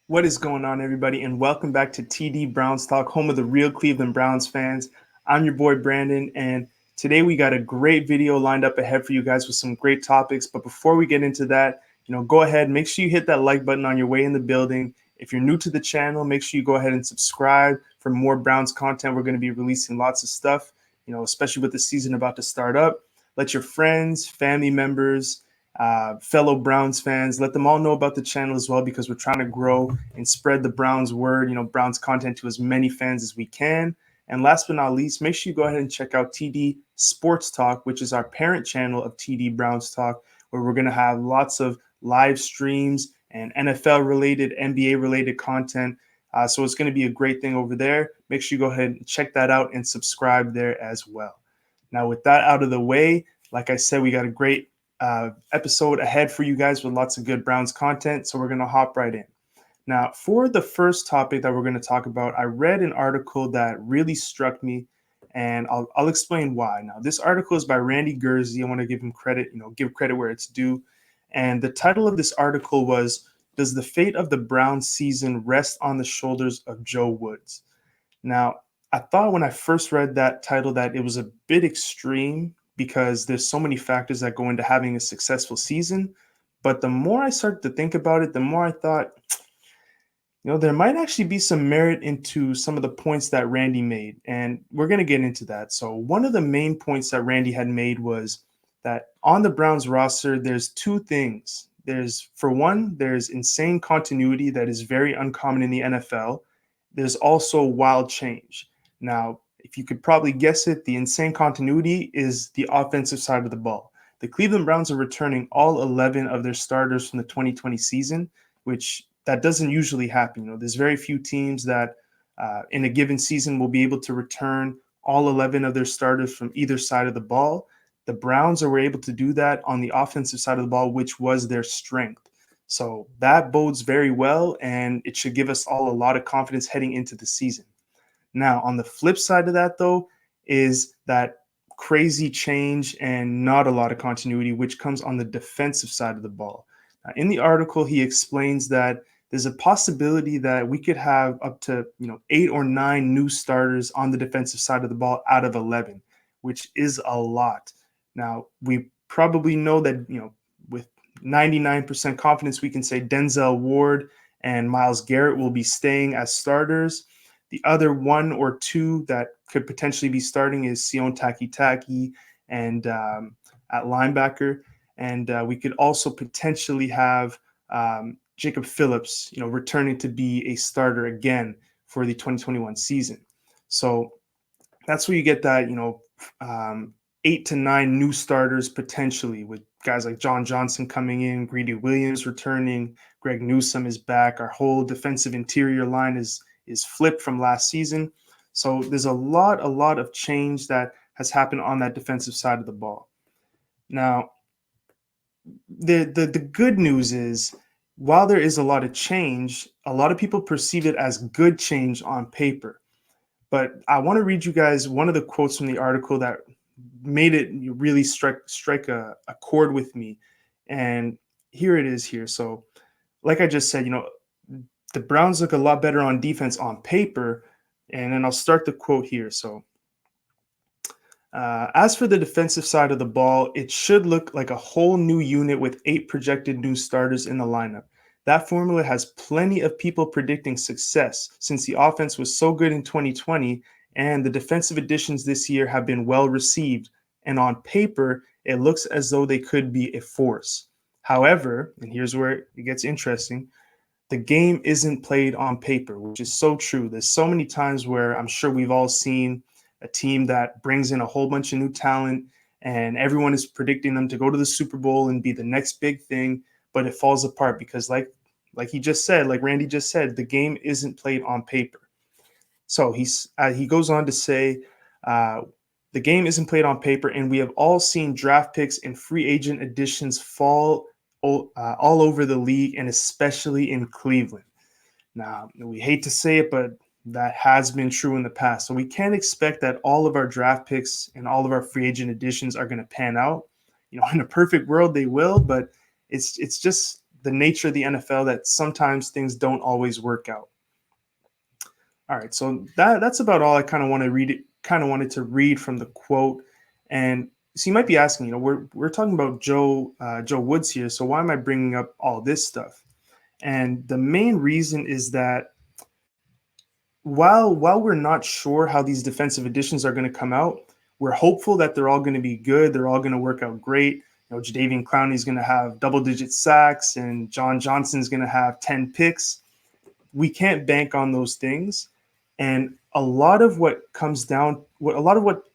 What is going on, everybody, and welcome back to TD Browns Talk, home of the real Cleveland Browns fans. I'm your boy Brandon, and today we got a great video lined up ahead for you guys with some great topics. But before we get into that, go ahead, make sure you hit that like button on your way in the building. If you're new to the channel, make sure you go ahead and subscribe for more Browns content. We're going to be releasing lots of stuff, especially with the season about to start up. Let your friends, family members, fellow Browns fans, let them all know about the channel as well, because we're trying to grow and spread the Browns word, Browns content to as many fans as we can. And last but not least, make sure you go ahead and check out TD Sports Talk, which is our parent channel of TD Browns Talk, where we're going to have lots of live streams and NFL related, NBA related content. So it's going to be a great thing over there. Make sure you go ahead and check that out and subscribe there as well. Now, with that out of the way, like I said, we got a great episode ahead for you guys with lots of good Browns content. So we're going to hop right in. Now, for the first topic that we're going to talk about, I read an article that really struck me, and I'll explain why. Now, this article is by Randy Gurzy. I want to give him credit, give credit where it's due. And the title of this article was, "Does the fate of the Browns season rest on the shoulders of Joe Woods?" Now, I thought when I first read that title that it was a bit extreme, because there's so many factors that go into having a successful season. But the more I started to think about it, the more I thought, there might actually be some merit into some of the points that Randy made. And we're going to get into that. So one of the main points that Randy had made was that on the Browns roster, there's two things. For one, there's insane continuity that is very uncommon in the NFL. There's also wild change. Now, if you could probably guess it, the insane continuity is the offensive side of the ball. The Cleveland Browns are returning all 11 of their starters from the 2020 season, which that doesn't usually happen. There's very few teams that in a given season will be able to return all 11 of their starters from either side of the ball. The Browns were able to do that on the offensive side of the ball, which was their strength. So that bodes very well, and it should give us all a lot of confidence heading into the season. Now, on the flip side of that, though, is that crazy change and not a lot of continuity, which comes on the defensive side of the ball. Now, in the article, he explains that there's a possibility that we could have up to 8 or 9 new starters on the defensive side of the ball out of 11, which is a lot. Now, we probably know that with 99% confidence, we can say Denzel Ward and Myles Garrett will be staying as starters. The other one or two that could potentially be starting is Sion Takitaki and at linebacker. And we could also potentially have Jacob Phillips, returning to be a starter again for the 2021 season. So that's where you get that, 8 to 9 new starters potentially, with guys like John Johnson coming in, Greedy Williams returning, Greg Newsome is back. Our whole defensive interior line is flipped from last season. So there's a lot of change that has happened on that defensive side of the ball. Now, the good news is, while there is a lot of change, a lot of people perceive it as good change on paper. But I want to read you guys one of the quotes from the article that made it really strike a chord with me. And here it is here. So like I just said, the Browns look a lot better on defense on paper. And then I'll start the quote here. So as for the defensive side of the ball, it should look like a whole new unit with 8 projected new starters in the lineup. That formula has plenty of people predicting success, since the offense was so good in 2020 and the defensive additions this year have been well received. And on paper, it looks as though they could be a force. However, and here's where it gets interesting, the game isn't played on paper, which is so true. There's so many times where I'm sure we've all seen a team that brings in a whole bunch of new talent and everyone is predicting them to go to the Super Bowl and be the next big thing, but it falls apart because like he just said, like Randy just said, the game isn't played on paper. So he goes on to say, the game isn't played on paper, and we have all seen draft picks and free agent additions fall all over the league, and especially in Cleveland. Now, we hate to say it, but that has been true in the past. So we can't expect that all of our draft picks and all of our free agent additions are going to pan out. In a perfect world, they will, but it's just the nature of the NFL that sometimes things don't always work out. All right, so that's about all I kind of want to read. Kind of wanted to read from the quote, and so you might be asking, we're talking about Joe Woods here, so why am I bringing up all this stuff? And the main reason is that while we're not sure how these defensive additions are going to come out, we're hopeful that they're all going to be good. They're all going to work out great. Jadeveon Clowney is going to have double-digit sacks, and John Johnson is going to have 10 picks. We can't bank on those things. And a lot of what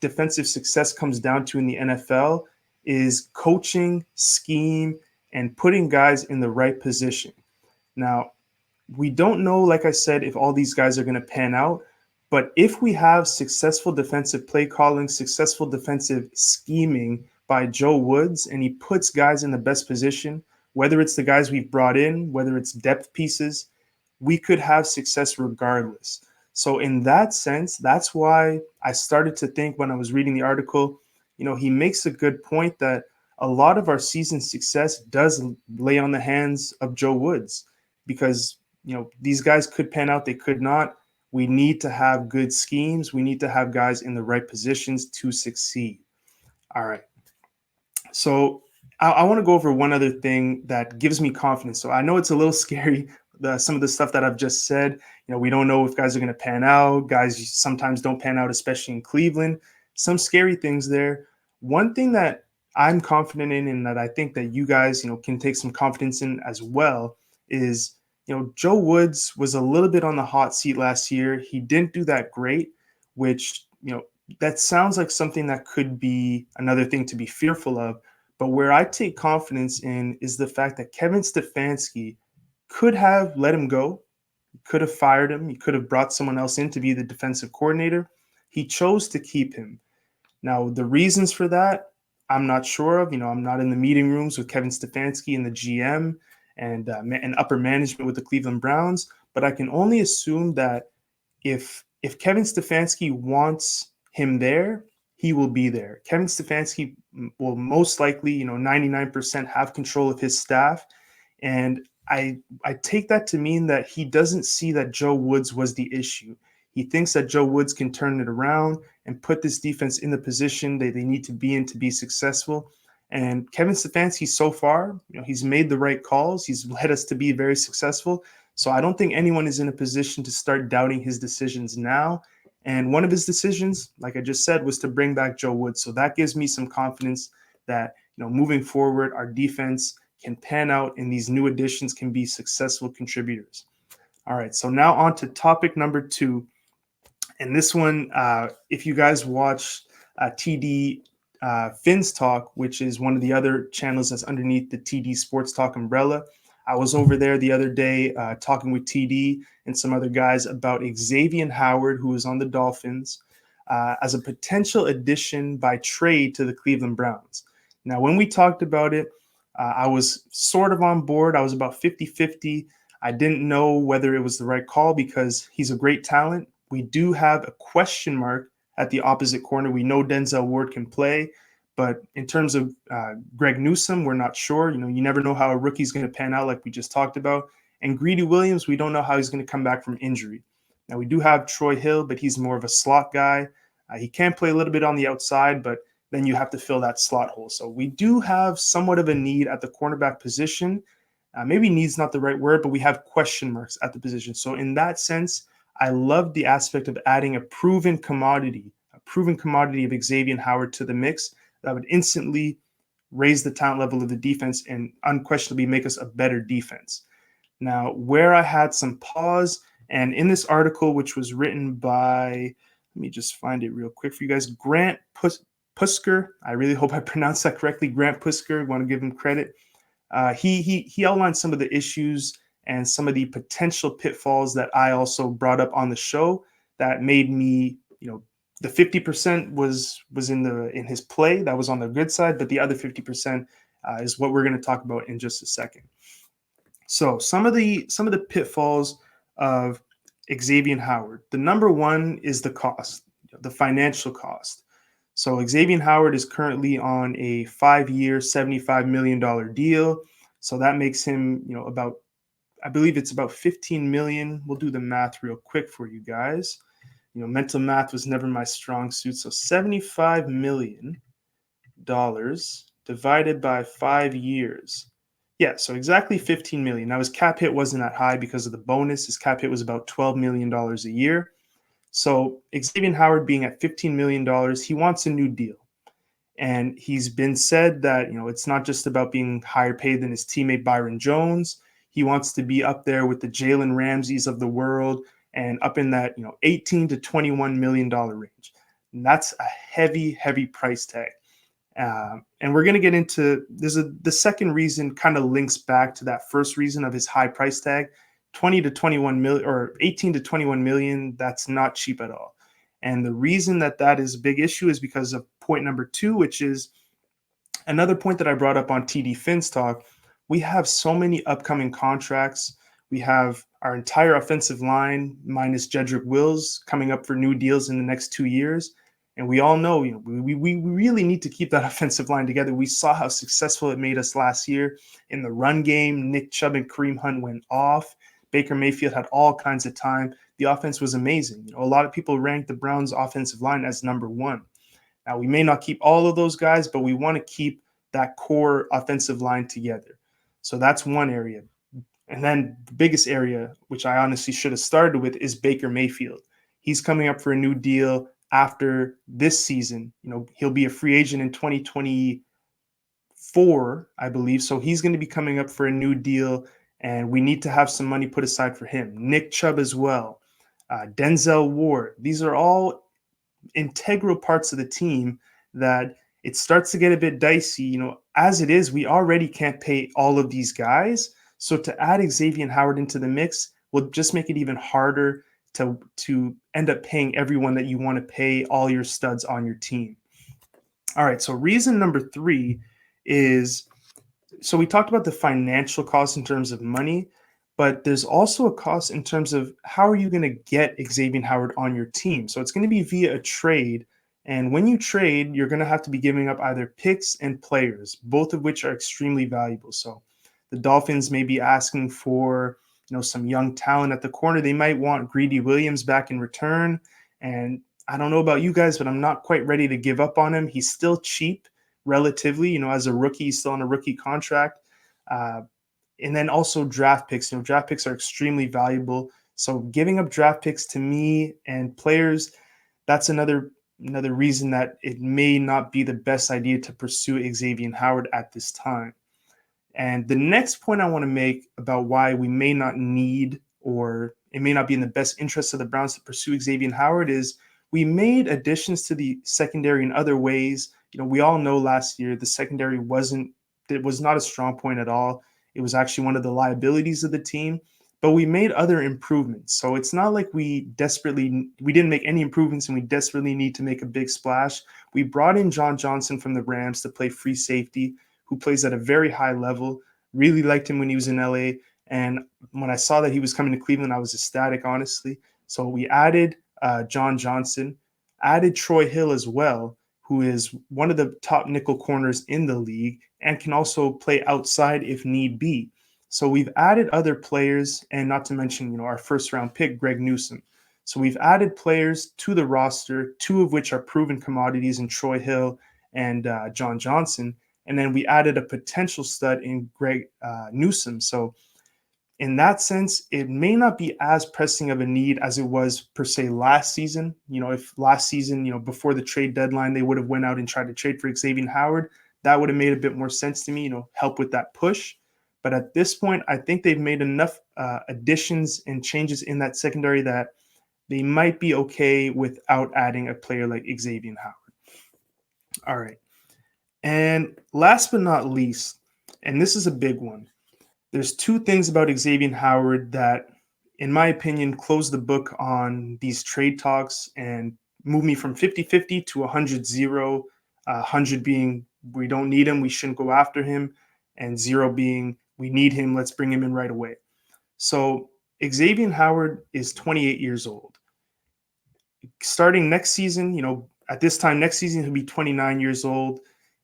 defensive success comes down to in the NFL is coaching, scheme, and putting guys in the right position. Now, we don't know, like I said, if all these guys are going to pan out, but if we have successful defensive play calling, successful defensive scheming by Joe Woods, and he puts guys in the best position, whether it's the guys we've brought in, whether it's depth pieces, we could have success regardless. So in that sense, that's why I started to think when I was reading the article, he makes a good point that a lot of our season success does lay on the hands of Joe Woods, because these guys could pan out, they could not. We need to have good schemes. We need to have guys in the right positions to succeed. All right. So I want to go over one other thing that gives me confidence. So I know it's a little scary, some of the stuff that I've just said. We don't know if guys are going to pan out. Guys sometimes don't pan out, especially in Cleveland. Some scary things there. One thing that I'm confident in, and that I think that you guys, can take some confidence in as well, is, Joe Woods was a little bit on the hot seat last year. He didn't do that great, which, that sounds like something that could be another thing to be fearful of. But where I take confidence in is the fact that Kevin Stefanski could have let him go. He could have fired him. He could have brought someone else in to be the defensive coordinator. He chose to keep him. Now, the reasons for that, I'm not sure of. I'm not in the meeting rooms with Kevin Stefanski and the GM and upper management with the Cleveland Browns, but I can only assume that if Kevin Stefanski wants him there, he will be there. Kevin Stefanski will most likely, 99% have control of his staff. And I take that to mean that he doesn't see that Joe Woods was the issue. He thinks that Joe Woods can turn it around and put this defense in the position they need to be in to be successful. And Kevin Stefanski, so far, he's made the right calls. He's led us to be very successful. So I don't think anyone is in a position to start doubting his decisions now. And one of his decisions, like I just said, was to bring back Joe Woods. So that gives me some confidence that, moving forward, our defense can pan out and these new additions can be successful contributors. All right, so now on to topic number 2. And this one, if you guys watch TD Fins Talk, which is one of the other channels that's underneath the TD Sports Talk umbrella, I was over there the other day talking with TD and some other guys about Xavien Howard, who is on the Dolphins, as a potential addition by trade to the Cleveland Browns. Now, when we talked about it, I was sort of on board. I was about 50-50. I didn't know whether it was the right call because he's a great talent. We do have a question mark at the opposite corner. We know Denzel Ward can play, but in terms of Greg Newsome, we're not sure. You never know how a rookie's going to pan out, like we just talked about. And Greedy Williams, we don't know how he's going to come back from injury. Now, we do have Troy Hill, but he's more of a slot guy. He can play a little bit on the outside, but then you have to fill that slot hole. So we do have somewhat of a need at the cornerback position. Maybe need's not the right word, but we have question marks at the position. So in that sense, I love the aspect of adding a proven commodity of Xavien Howard to the mix that would instantly raise the talent level of the defense and unquestionably make us a better defense. Now, where I had some pause, and in this article, which was written by, let me just find it real quick for you guys, Grant Pusker. I really hope I pronounced that correctly. Grant Pusker, I want to give him credit. He outlined some of the issues and some of the potential pitfalls that I also brought up on the show that made me, the 50% was in his play. That was on the good side, but the other 50% is what we're going to talk about in just a second. So some of the pitfalls of Xavien Howard. The number one is the cost, the financial cost. So Xavien Howard is currently on a 5-year, $75 million deal. So that makes him, about, I believe it's about 15 million. We'll do the math real quick for you guys. Mental math was never my strong suit. So $75 million divided by 5 years. Yeah, so exactly 15 million. Now his cap hit wasn't that high because of the bonus. His cap hit was about $12 million a year. So Xavien Howard being at $15 million, he wants a new deal. And he's been said that, it's not just about being higher paid than his teammate Byron Jones. He wants to be up there with the Jalen Ramseys of the world and up in that, 18 to $21 million range. And that's a heavy, heavy price tag. And we're going to get into the second reason kind of links back to that first reason of his high price tag. 20 to 21 million or 18 to 21 million, that's not cheap at all. And the reason that is a big issue is because of point number 2, which is another point that I brought up on TD Fins Talk. We have so many upcoming contracts. We have our entire offensive line minus Jedrick Wills coming up for new deals in the next 2 years. And we all know, we really need to keep that offensive line together. We saw how successful it made us last year in the run game. Nick Chubb and Kareem Hunt went off. Baker Mayfield had all kinds of time. The offense was amazing. A lot of people ranked the Browns' offensive line as number 1. Now, we may not keep all of those guys, but we want to keep that core offensive line together. So that's one area. And then the biggest area, which I honestly should have started with, is Baker Mayfield. He's coming up for a new deal after this season. He'll be a free agent in 2024, I believe. So he's going to be coming up for a new deal, and we need to have some money put aside for him. Nick Chubb as well. Denzel Ward. These are all integral parts of the team that it starts to get a bit dicey. As it is, we already can't pay all of these guys. So to add Xavien Howard into the mix will just make it even harder to end up paying everyone that you want to pay, all your studs on your team. All right, so reason number 3 is, so we talked about the financial cost in terms of money, but there's also a cost in terms of how are you going to get Xavien Howard on your team. So it's going to be via a trade. And when you trade, you're going to have to be giving up either picks and players, both of which are extremely valuable. So the Dolphins may be asking for, some young talent at the corner. They might want Greedy Williams back in return. And I don't know about you guys, but I'm not quite ready to give up on him. He's still cheap relatively, as a rookie. He's still on a rookie contract. And then also draft picks. Draft picks are extremely valuable. So giving up draft picks to me and players, that's another reason that it may not be the best idea to pursue Xavien Howard at this time. And the next point I want to make about why we may not need, or it may not be in the best interest of the Browns to pursue Xavien Howard, is we made additions to the secondary in other ways. We all know last year the secondary was not a strong point at all. It was actually one of the liabilities of the team, but we made other improvements. So it's not like we didn't make any improvements and we desperately need to make a big splash. We brought in John Johnson from the Rams to play free safety, who plays at a very high level. Really liked him when he was in LA. And when I saw that he was coming to Cleveland, I was ecstatic, honestly. So we added John Johnson, added Troy Hill as well, who is one of the top nickel corners in the league and can also play outside if need be. So we've added other players, and not to mention, our first round pick, Greg Newsome. So we've added players to the roster, 2 of which are proven commodities in Troy Hill and John Johnson. And then we added a potential stud in Greg Newsome. So in that sense, it may not be as pressing of a need as it was per se last season. If last season, before the trade deadline, they would have went out and tried to trade for Xavien Howard, that would have made a bit more sense to me, help with that push. But at this point, I think they've made enough additions and changes in that secondary that they might be okay without adding a player like Xavien Howard. All right. And last but not least, and this is a big one, there's 2 things about Xavien Howard that, in my opinion, close the book on these trade talks and move me from 50-50 to 100-0, 100 being we don't need him, we shouldn't go after him, and 0 being we need him, let's bring him in right away. So Xavien Howard is 28 years old. Starting next season, at this time next season, he'll be 29 years old.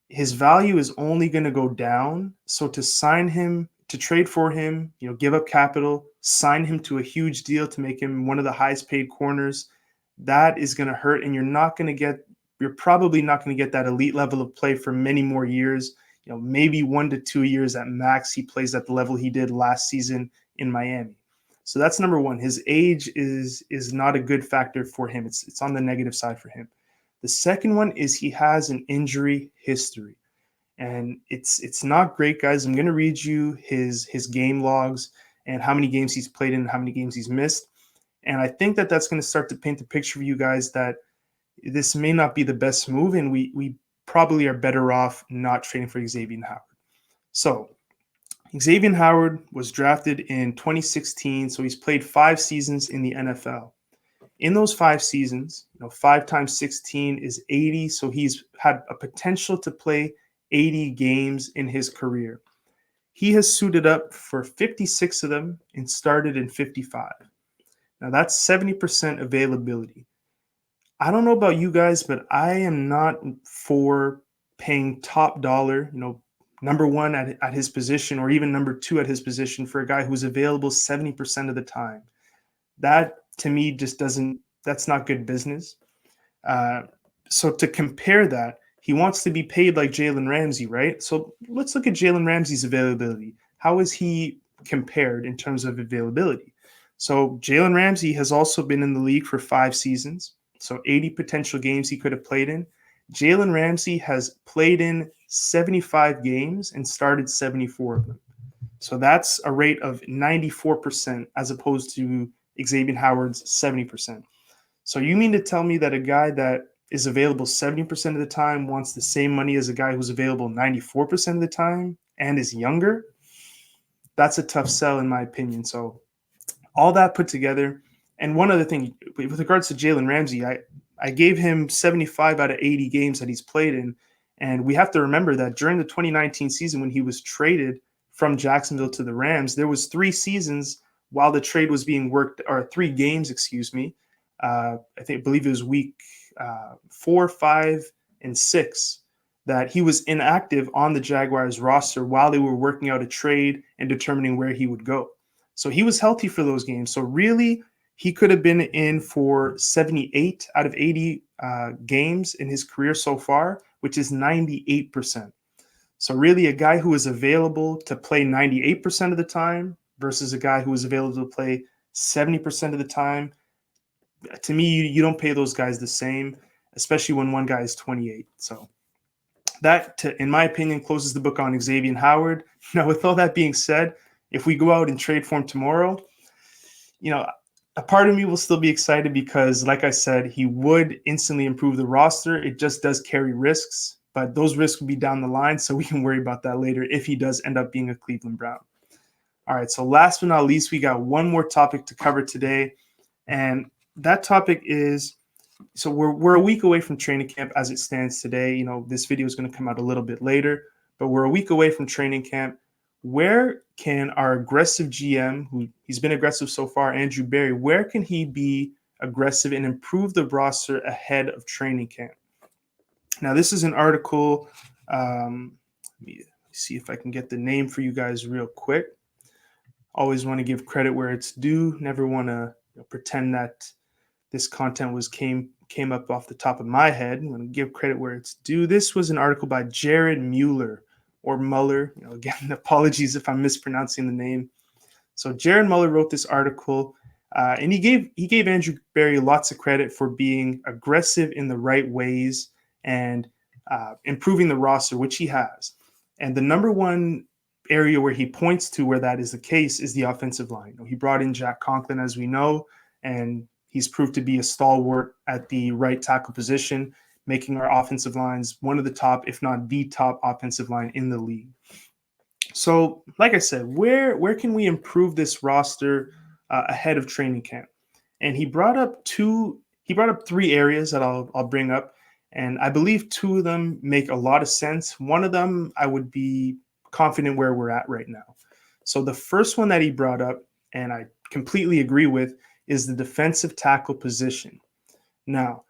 his value is only going to go down. So to sign him, to trade for him, give up capital, sign him to a huge deal to make him one of the highest paid corners, that is going to hurt. And you're probably not going to get that elite level of play for many more years. Maybe 1 to 2 years at max, he plays at the level he did last season in Miami. So that's number one. His age is not a good factor for him. It's on the negative side for him. The second one is he has an injury history, and it's not great, guys. I'm going to read you his game logs and how many games he's played in and how many games he's missed. And I think that that's going to start to paint the picture for you guys that this may not be the best move, and we probably are better off not trading for Xavien Howard. So Xavien Howard was drafted in 2016, so he's played 5 seasons in the NFL. In those 5 seasons, 5 times 16 is 80, so he's had a potential to play 80 games in his career. He has suited up for 56 of them and started in 55. Now that's 70% availability. I don't know about you guys, but I am not for paying top dollar, number one at his position or even number 2 at his position for a guy who's available 70% of the time. That to me just that's not good business. So to compare that, he wants to be paid like Jalen Ramsey, right? So let's look at Jalen Ramsey's availability. How is he compared in terms of availability? So Jalen Ramsey has also been in the league for 5 seasons, so 80 potential games he could have played in. Jalen Ramsey has played in 75 games and started 74 of them. So that's a rate of 94% as opposed to Xavien Howard's 70%. So you mean to tell me that a guy that is available 70% of the time wants the same money as a guy who's available 94% of the time and is younger? That's a tough sell in my opinion. So all that put together, and one other thing, with regards to Jalen Ramsey, I gave him 75 out of 80 games that he's played in. And we have to remember that during the 2019 season when he was traded from Jacksonville to the Rams, there was 3 seasons while the trade was being worked, or 3 games, excuse me. I believe it was week 4, 5, and 6 that he was inactive on the Jaguars roster while they were working out a trade and determining where he would go. So he was healthy for those games. So really, he could have been in for 78 out of 80 games in his career so far, which is 98%. So really, a guy who is available to play 98% of the time versus a guy who is available to play 70% of the time, to me, you don't pay those guys the same, especially when one guy is 28. So that, in my opinion, closes the book on Xavien Howard. Now, with all that being said, if we go out and trade for him tomorrow, a part of me will still be excited because, like I said, he would instantly improve the roster. It just does carry risks, but those risks will be down the line, so we can worry about that later if he does end up being a Cleveland Brown. All right, so last but not least, we got one more topic to cover today, and that topic is, so we're a week away from training camp as it stands today. This video is going to come out a little bit later, but we're a week away from training camp. Where can our aggressive GM, who he's been aggressive so far, Andrew Berry, where can he be aggressive and improve the roster ahead of training camp? Now, this is an article. Let me see if I can get the name for you guys real quick. Always want to give credit where it's due. Never want to pretend that this content came up off the top of my head. I'm going to give credit where it's due. This was an article by Jared Mueller. Or Mueller, again, apologies if I'm mispronouncing the name. So Jared Mueller wrote this article, and he gave Andrew Berry lots of credit for being aggressive in the right ways and improving the roster, which he has. And the number one area where he points to where that is the case is the offensive line. He brought in Jack Conklin, as we know, and he's proved to be a stalwart at the right tackle position, making our offensive lines one of the top, if not the top offensive line in the league. So, like I said, where can we improve this roster ahead of training camp? And he brought up 3 areas that I'll bring up, and I believe 2 of them make a lot of sense. One of them, I would be confident where we're at right now. So the first one that he brought up, and I completely agree with, is the defensive tackle position. Now,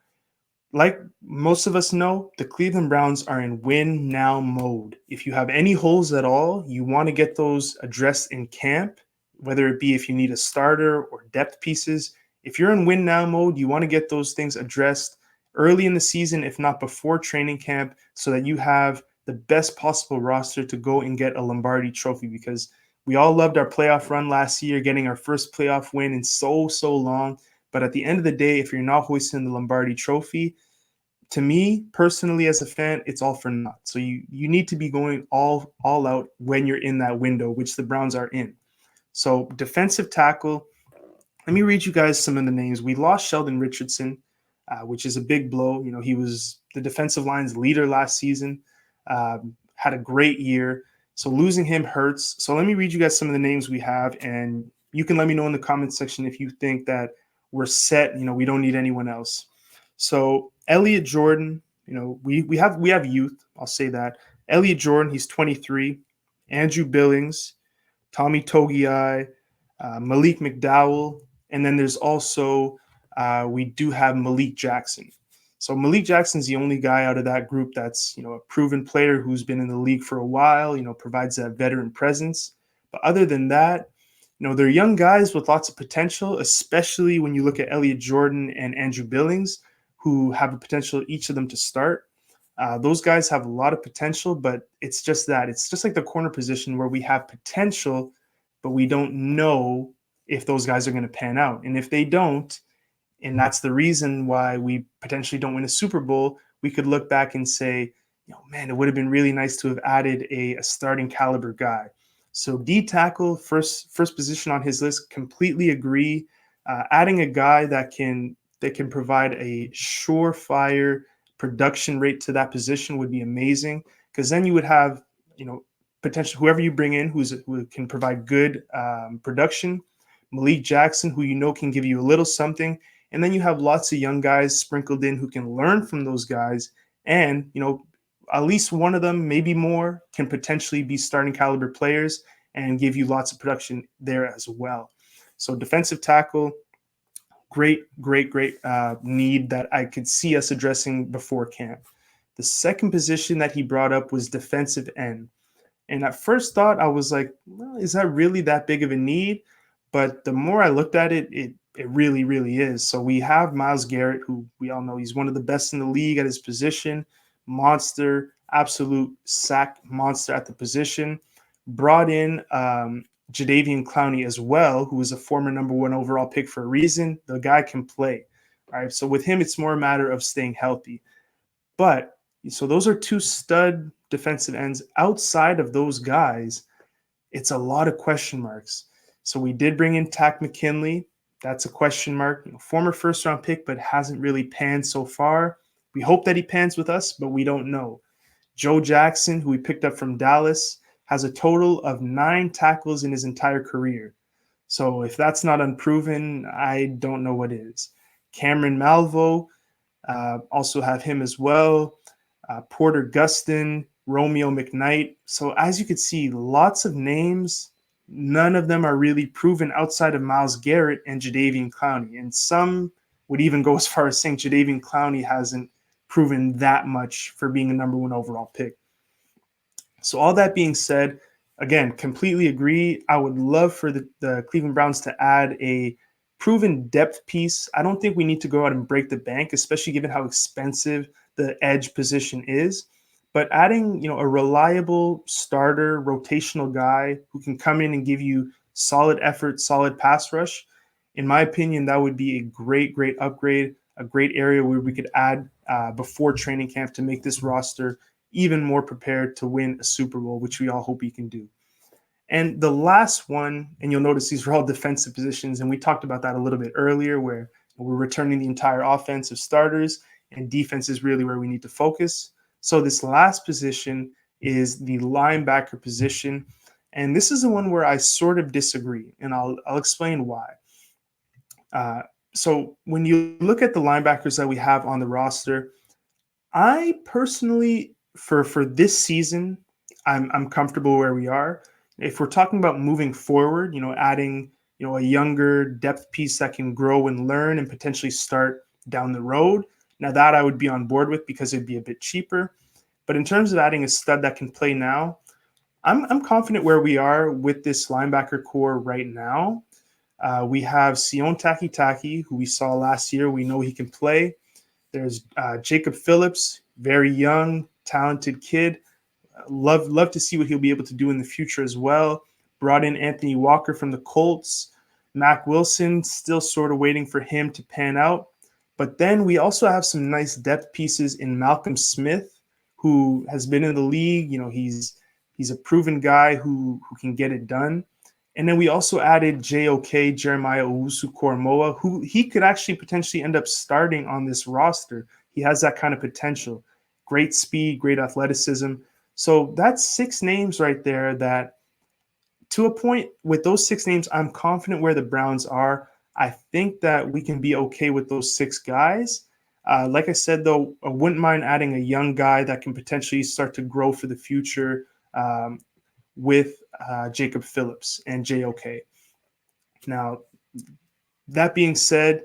Like most of us know, the Cleveland Browns are in win now mode. If you have any holes at all, you want to get those addressed in camp, whether it be if you need a starter or depth pieces. If you're in win now mode, you want to get those things addressed early in the season, if not before training camp, so that you have the best possible roster to go and get a Lombardi trophy, because we all loved our playoff run last year, getting our first playoff win in so long. But at the end of the day, if you're not hoisting the Lombardi trophy, to me personally as a fan, it's all for naught. So you need to be going all out when you're in that window, which the Browns are in. So defensive tackle, let me read you guys some of the names. We lost Sheldon Richardson, which is a big blow. You know, he was the defensive line's leader last season, had a great year. So losing him hurts. So let me read you guys some of the names we have, and you can let me know in the comment section if you think that we're set. You know, we don't need anyone else. So Elliot Jordan, you know, we have youth. I'll say that. Elliot Jordan, he's 23. Andrew Billings, Tommy Togiai, Malik McDowell, and then there's also we do have Malik Jackson. So Malik Jackson's the only guy out of that group that's, you know, a proven player who's been in the league for a while, you know, provides that veteran presence. But other than that, you know, they're young guys with lots of potential, especially when you look at Elliot Jordan and Andrew Billings, who have a potential, each of them, to start. Those guys have a lot of potential, but it's just that. It's just like the corner position where we have potential, but we don't know if those guys are going to pan out. And if they don't, and that's the reason why we potentially don't win a Super Bowl, we could look back and say, you know, man, it would have been really nice to have added a starting caliber guy. So D tackle, first position on his list, completely agree. Adding a guy that can provide a surefire production rate to that position would be amazing, because then you would have, you know, potential whoever you bring in who can provide good production. Malik Jackson, who you know can give you a little something, and then you have lots of young guys sprinkled in who can learn from those guys, and, you know, at least one of them, maybe more, can potentially be starting caliber players and give you lots of production there as well. So defensive tackle, great need that I could see us addressing before camp. The second position that he brought up was defensive end. And at first thought, I was like, well, is that really that big of a need? But the more I looked at it, it really is. So we have Myles Garrett, who we all know he's one of the best in the league at his position, monster, absolute sack monster at the position. Brought in Jadeveon Clowney as well, who was a former #1 overall pick for a reason. The guy can play. All right. So with him, it's more a matter of staying healthy. But so those are two stud defensive ends. Outside of those guys, it's a lot of question marks. So we did bring in Takk McKinley. That's a question mark. You know, former first-round pick, but hasn't really panned so far. We hope that he pans with us, but we don't know. Joe Jackson, who we picked up from Dallas, has a total of 9 tackles in his entire career. So if that's not unproven, I don't know what is. Cameron Malvo, also have him as well. Porter Gustin, Romeo McKnight. So as you can see, lots of names. None of them are really proven outside of Myles Garrett and Jadeveon Clowney. And some would even go as far as saying Jadeveon Clowney hasn't proven that much for being a #1 overall pick. So all that being said, again, completely agree. I would love for the Cleveland Browns to add a proven depth piece. I don't think we need to go out and break the bank, especially given how expensive the edge position is. But adding, you know, a reliable starter, rotational guy who can come in and give you solid effort, solid pass rush, in my opinion, that would be a great upgrade, a great area where we could add before training camp to make this roster even more prepared to win a Super Bowl, which we all hope he can do. And the last one, and you'll notice these are all defensive positions, and we talked about that a little bit earlier, where we're returning the entire offensive starters, and defense is really where we need to focus. So this last position is the linebacker position, and this is the one where I sort of disagree, and I'll explain why. So when you look at the linebackers that we have on the roster, I personally, for this season, I'm comfortable where we are. If we're talking about moving forward, you know, adding, you know, a younger depth piece that can grow and learn and potentially start down the road, Now that I would be on board with because it'd be a bit cheaper. But in terms of adding a stud that can play now, I'm confident where we are with this linebacker core right now. We have Sion Takitaki, who we saw last year. We know he can play. There's Jacob Phillips, very young, talented kid. Love to see what he'll be able to do in the future as well. Brought in Anthony Walker from the Colts. Mac Wilson, still sort of waiting for him to pan out. But then we also have some nice depth pieces in Malcolm Smith, who has been in the league. You know, he's a proven guy who can get it done. And then we also added JOK, Jeremiah Owusu-Koramoah, who he could actually potentially end up starting on this roster. He has that kind of potential. Great speed, great athleticism. So that's 6 names right there that, to a point, with those 6 names, I'm confident where the Browns are. I think that we can be okay with those 6 guys. Like I said, though, I wouldn't mind adding a young guy that can potentially start to grow for the future with Jacob Phillips and JOK. Now, that being said,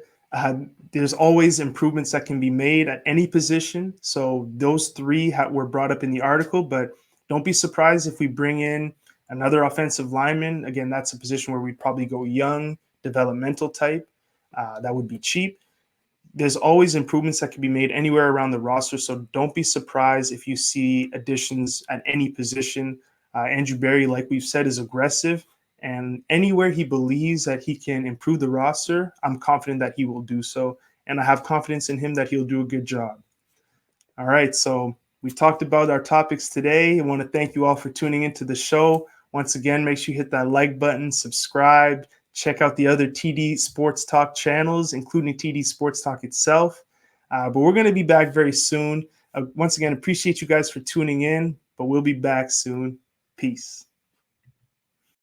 there's always improvements that can be made at any position. So those 3 were brought up in the article, but don't be surprised if we bring in another offensive lineman. Again, that's a position where we'd probably go young, developmental type. That would be cheap. There's always improvements that can be made anywhere around the roster, so don't be surprised if you see additions at any position. Andrew Berry, like we've said, is aggressive, and anywhere he believes that he can improve the roster, I'm confident that he will do so, and I have confidence in him that he'll do a good job. All right, so we've talked about our topics today. I want to thank you all for tuning into the show. Once again, make sure you hit that like button, subscribe, check out the other TD Sports Talk channels, including TD Sports Talk itself. But we're going to be back very soon. Once again, appreciate you guys for tuning in, but we'll be back soon. Peace.